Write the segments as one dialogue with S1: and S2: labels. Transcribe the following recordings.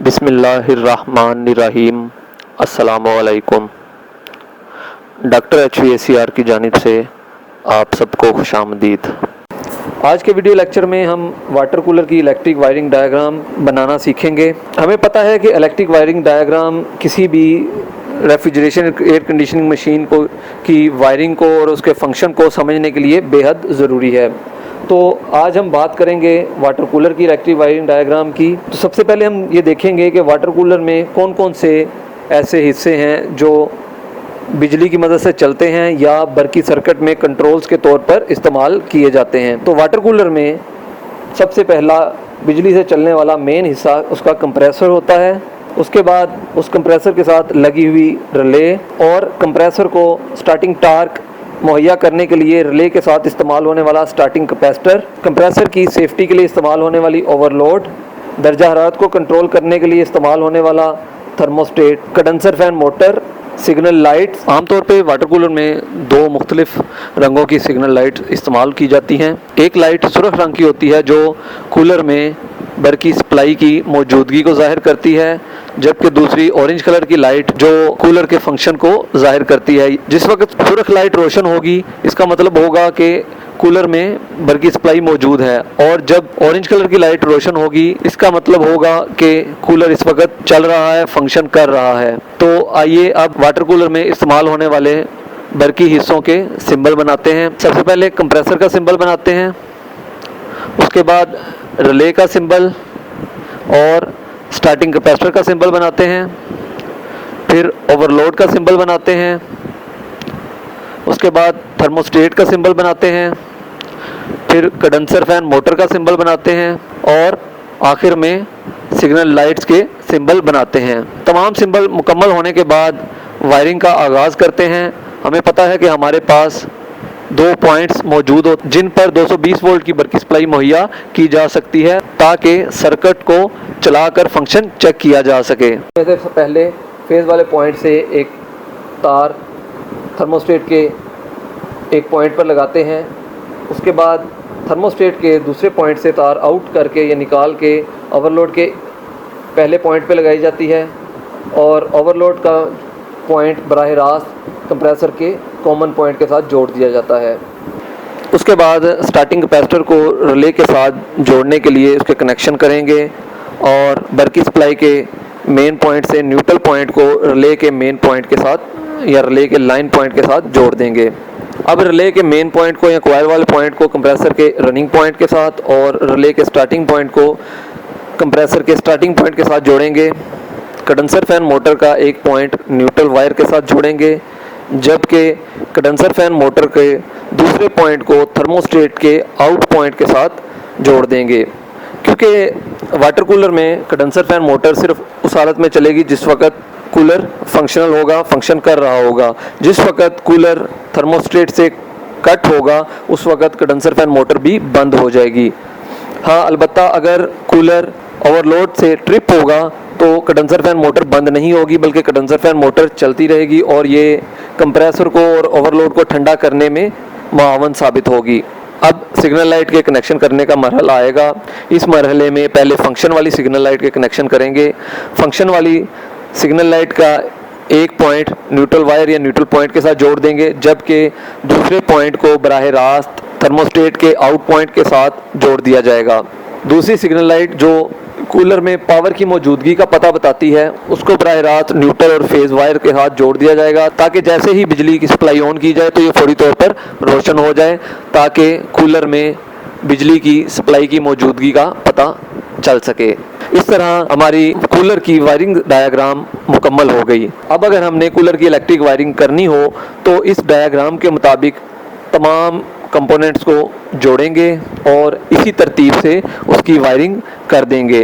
S1: बिस्मिल्लाहिर्रहमानिर्रहीम। अस्सलामुअलैकुम। Doctor HVACR की जानिब से आप सबको खुशामदीद। आज के वीडियो लेक्चर में हम वाटर कूलर की इलेक्ट्रिक वायरिंग डायग्राम बनाना सीखेंगे। हमें पता है कि इलेक्ट्रिक वायरिंग डायग्राम किसी भी रेफ्रिजरेशन एयर कंडीशनिंग मशीन को की वायरिंग को और उसके फंक्शन को समझने के लिए बेहद ज़रूरी है। तो आज हम बात करेंगे वाटर कूलर की इलेक्ट्रिक वायरिंग डायग्राम की। तो सबसे पहले हम ये देखेंगे कि वाटर कूलर में कौन कौन से ऐसे हिस्से हैं जो बिजली की मदद से चलते हैं या बरकी सर्किट में कंट्रोल्स के तौर पर इस्तेमाल किए जाते हैं। तो वाटर कूलर में सबसे पहला बिजली से चलने वाला मेन हिस्सा उसका कंप्रेसर होता है। उसके बाद उस कंप्रेसर के साथ लगी हुई रिले और कंप्रेसर को स्टार्टिंग टार्क मुहैया करने के लिए रिले के साथ इस्तेमाल होने वाला स्टार्टिंग कैपेसिटर, कंप्रेसर की सेफ्टी के लिए इस्तेमाल होने वाली ओवरलोड, दर्जा हरारत को कंट्रोल करने के लिए इस्तेमाल होने वाला thermostat, condenser fan motor, signal lights. आमतौर पे वाटर कूलर में दो मुख्तलिफ रंगों की सिग्नल लाइट इस्तेमाल की जाती हैं। एक लाइट सुर्ख रंग की होती है जो कूलर में बरकी सप्लाई की मौजूदगी को जाहिर करती है, जबकि दूसरी ऑरेंज कलर की लाइट जो कूलर के फंक्शन को जाहिर करती है। जिस वक्त सुर्ख लाइट रोशन होगी इसका मतलब होगा कि कूलर में बरकी सप्लाई मौजूद है, और जब ऑरेंज कलर की लाइट रोशन होगी इसका मतलब होगा कि कूलर इस वक्त चल रहा है, फंक्शन कर रहा है। तो आइए अब वाटर कूलर में इस्तेमाल होने वाले बरकी हिस्सों के सिंबल बनाते हैं। सबसे पहले कंप्रेसर का सिंबल बनाते हैं, उसके बाद रिले का सिंबल और स्टार्टिंग कैपेसिटर का सिंबल बनाते हैं, फिर ओवरलोड का सिंबल बनाते हैं, उसके बाद थर्मोस्टेट का सिंबल बनाते हैं, फिर कंडेंसर फैन मोटर का सिंबल बनाते हैं और आखिर में सिग्नल लाइट्स के सिंबल बनाते हैं। तमाम सिंबल मुकम्मल होने के बाद वायरिंग का आगाज़ करते हैं। हमें पता है कि हमारे पास दो पॉइंट्स मौजूद हो जिन पर 220 वोल्ट की बरकी सप्लाई मुहैया की जा सकती है ताकि सर्किट को चलाकर फंक्शन चेक किया जा सके। सबसे पहले फेज वाले पॉइंट से एक तार थर्मोस्टेट के एक पॉइंट पर लगाते हैं, उसके बाद थर्मोस्टेट के दूसरे पॉइंट से तार आउट करके या निकाल के ओवरलोड के पहले पॉइंट पर लगाई जाती है और ओवरलोड का पॉइंट बराह रास्त कंप्रेसर के कॉमन पॉइंट के साथ जोड़ दिया जाता है। उसके बाद स्टार्टिंग कैपेसिटर को रिले के साथ जोड़ने के लिए उसके कनेक्शन करेंगे और बरकी सप्लाई के मेन पॉइंट से न्यूट्रल पॉइंट को रिले के मेन पॉइंट के साथ या रिले के लाइन पॉइंट के साथ जोड़ देंगे। अब रिले के मेन पॉइंट को या कॉइल वाले पॉइंट को कंप्रेसर के रनिंग पॉइंट के साथ और रिले के स्टार्टिंग पॉइंट को कंप्रेसर के स्टार्टिंग पॉइंट के साथ जोड़ेंगे। कंडेंसर फैन मोटर का एक पॉइंट न्यूट्रल वायर के साथ जोड़ेंगे, जबकि कंडेंसर फैन मोटर के दूसरे पॉइंट को थर्मोस्टेट के आउट पॉइंट के साथ जोड़ देंगे। क्योंकि वाटर कूलर में कंडेंसर फैन मोटर सिर्फ उस हालत में चलेगी जिस वक्त कूलर फंक्शनल होगा, फंक्शन कर रहा होगा। जिस वक्त कूलर थर्मोस्टेट से कट होगा उस वक्त कंडेंसर फैन मोटर भी बंद हो जाएगी। हाँ, अलबत्ता अगर कूलर ओवरलोड से ट्रिप होगा तो कंडेंसर फैन मोटर बंद नहीं होगी बल्कि कंडेंसर फैन मोटर चलती रहेगी और ये कंप्रेसर को और ओवरलोड को ठंडा करने में मुआवन साबित होगी। अब सिग्नल लाइट के कनेक्शन करने का मरहला आएगा। इस मरहले में पहले फंक्शन वाली सिग्नल लाइट के कनेक्शन करेंगे। फंक्शन वाली सिग्नल लाइट का एक पॉइंट न्यूट्रल वायर या न्यूट्रल पॉइंट के साथ जोड़ देंगे, जबकि दूसरे पॉइंट को बराह रास्त थर्मोस्टेट के आउट पॉइंट के साथ जोड़ दिया जाएगा। दूसरी सिग्नल लाइट जो कूलर में पावर की मौजूदगी का पता बताती है उसको बराह रास्त न्यूट्रल और फेज वायर के साथ जोड़ दिया जाएगा ताकि जैसे ही बिजली की सप्लाई ऑन की जाए तो ये फौरी तौर पर रोशन हो जाए ताकि कूलर में बिजली की सप्लाई की मौजूदगी का पता चल सके। इस तरह हमारी कूलर की वायरिंग डायग्राम मुकम्मल हो गई। अब अगर हमने कूलर की इलेक्ट्रिक वायरिंग करनी हो तो इस डायग्राम के मुताबिक तमाम कंपोनेंट्स को जोड़ेंगे और इसी तरतीब से उसकी वायरिंग कर देंगे।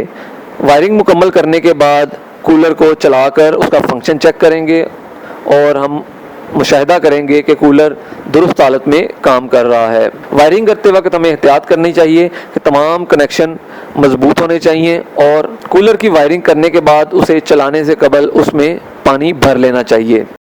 S1: वायरिंग मुकम्मल करने के बाद कूलर को चलाकर उसका फंक्शन चेक करेंगे और हम मुशाहिदा करेंगे कि कूलर दुरुस्त हालत में काम कर रहा है। वायरिंग करते वक्त हमें एहतियात करनी चाहिए कि तमाम कनेक्शन मजबूत होने चाहिए और कूलर की वायरिंग करने के बाद उसे चलाने से कबल उसमें पानी भर लेना चाहिए।